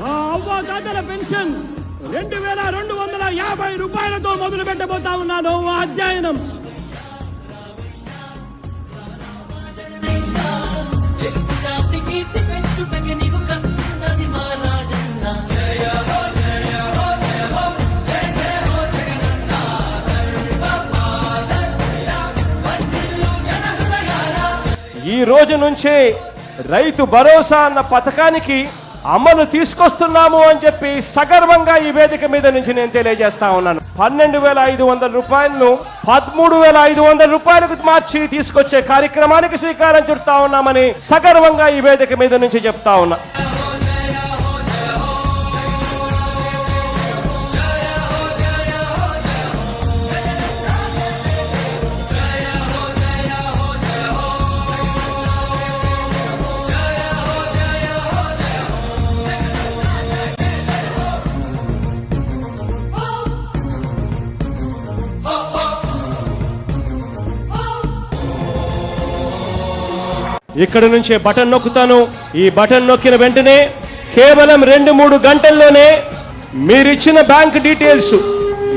అవ్వదాతల pension 2250 రూపాయలతో మొదలు పెట్టబోతా ఉన్నాను అధ్యయనం. ఈ రోజు నుంచి రైతు భరోసా అన్న పథకానికి అమలు తీసుకొస్తున్నాము అని చెప్పి సగర్వంగా ఈ వేదిక మీద నుంచి నేను తెలియజేస్తా ఉన్నాను. 12,500 రూపాయలను 13,500 రూపాయలకు మార్చి తీసుకొచ్చే కార్యక్రమానికి శ్రీకారం చుడతా ఉన్నామని సగర్వంగా ఈ వేదిక మీద నుంచి చెప్తా ఉన్నా. ఇక్కడ నుంచే బటన్ నొక్కుతాను. ఈ బటన్ నొక్కిన వెంటనే కేవలం 2-3 గంటల్లోనే మీరిచ్చిన బ్యాంక్ డీటెయిల్స్,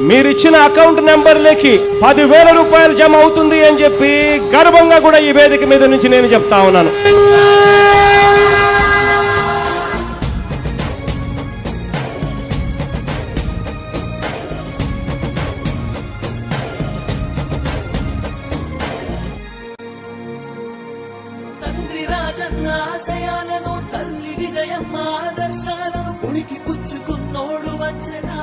మీరిచ్చిన అకౌంట్ నెంబర్లకి 10,000 రూపాయలు జమ అవుతుంది అని చెప్పి గర్వంగా కూడా ఈ వేదిక మీద నుంచి నేను చెప్తా ఉన్నాను. ఆశయాలను తల్లి విజయమ్మ ఆదర్శాలను పులికి పుచ్చుకున్నోడు వచ్చనా.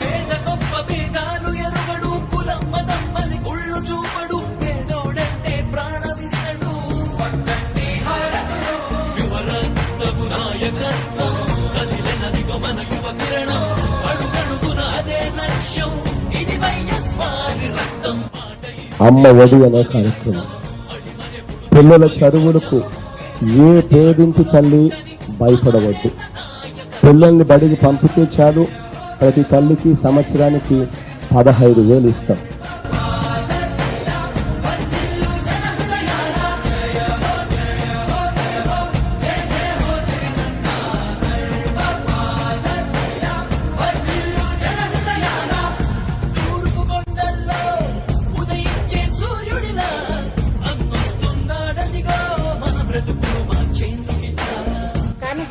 పేద గొప్ప భేదాలు ఎరుగడు, కులమ్మ దమ్మని గుళ్ళు చూపడు, పేదోడంటే ప్రాణమిస్తడు. యువరత్నము నాయకత్వం కదిలినదిగో మన యువ కిరణం, అడుగడుగున అదే లక్ష్యం, ఇది వైఎస్ఆర్ రక్తం. అమ్మ ఒడి అనే కార్యక్రమం పిల్లల చదువులకు ఏ పేదింటి తల్లి భయపడవద్దు. పిల్లల్ని బడికి పంపితే చాలు, ప్రతి తల్లికి సంవత్సరానికి 15,000 ఇస్తాం.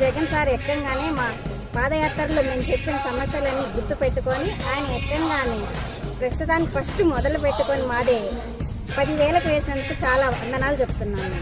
జగన్ సార్ ఎక్కంగానే మా పాదయాత్రలో మేము చెప్పిన సమస్యలన్నీ గుర్తు పెట్టుకొని ఆయన ఎక్కంగానే ప్రస్తుతానికి ఫస్ట్ మొదలు పెట్టుకొని మాదే 10,000కు వేసినందుకు చాలా వందనాలు చెప్తున్నాను.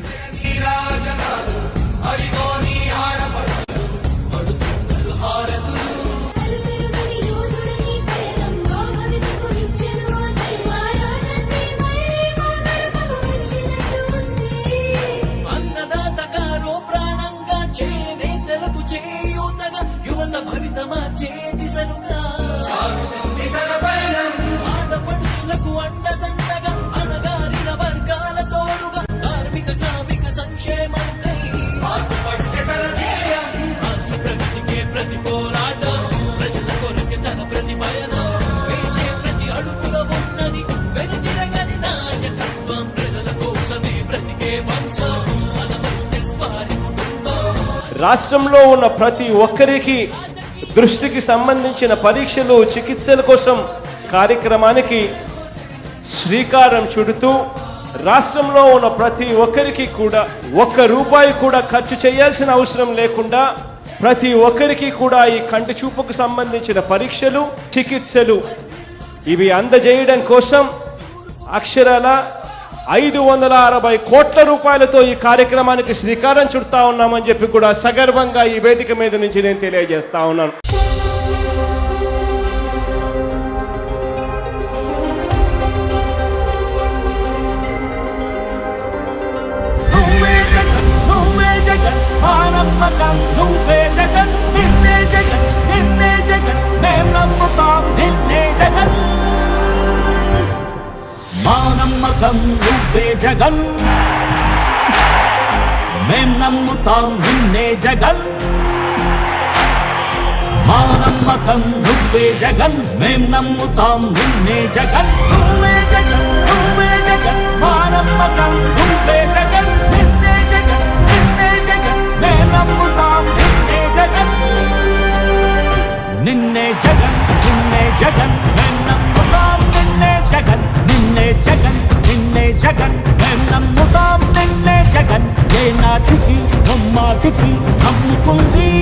ఆడపడుచులకు అండదండగా అణగారిన వర్గాల తోడుగా ధార్మిక సామిక సంక్షేమముకై రాష్ట్ర ప్రగతికే ప్రతి పోరాటం, ప్రజల కొరకే తన ప్రతి పయనం, వేసే ప్రతి అడుగులో ఉన్నది వెనుతిరగని నాయకత్వం, ప్రజల కోసమే బ్రతికే వంశం మన వైఎస్ఆర్ కుటుంబం. రాష్ట్రంలో ఉన్న ప్రతి ఒక్కరికి దృష్టికి సంబంధించిన పరీక్షలు, చికిత్సల కోసం కార్యక్రమానికి శ్రీకారం చుడుతూ రాష్ట్రంలో ఉన్న ప్రతి ఒక్కరికి కూడా ₹1 కూడా ఖర్చు చేయాల్సిన అవసరం లేకుండా ప్రతి ఒక్కరికి కూడా ఈ కంటి చూపుకు సంబంధించిన పరీక్షలు, చికిత్సలు ఇవి అందజేయడం కోసం అక్షరాల 560 కోట్ల రూపాయలతో ఈ కార్యక్రమానికి శ్రీకారం చుడతా ఉన్నామని చెప్పి కూడా సగర్వంగా ఈ వేదిక మీద నుంచి నేను తెలియజేస్తా ఉన్నాను. నమ్మకం నువ్వే జగన్, మేం నమ్ముతాం నిన్నే జగన్. మా నమ్మకం నువ్వే జగన్, మేం నమ్ముతాం నిన్నే జగన్. నువ్వే జగన్, నువ్వే జగన్, మా నమ్మకం నువ్వే జగన్, నిన్నే జగన్, నిన్నే జగన్, మేం నమ్ముతాం. నిన్నే జగన్ నిన్నే జగన్ మేం నమ్ముతాం నిన్నే జగన్ నిన్నే జగన్ నిన్నే జగన్ మేం నమ్ముతాం నిన్నే జగన్ ఏ నాటికి నమ్మాటికి నమ్ముకుంది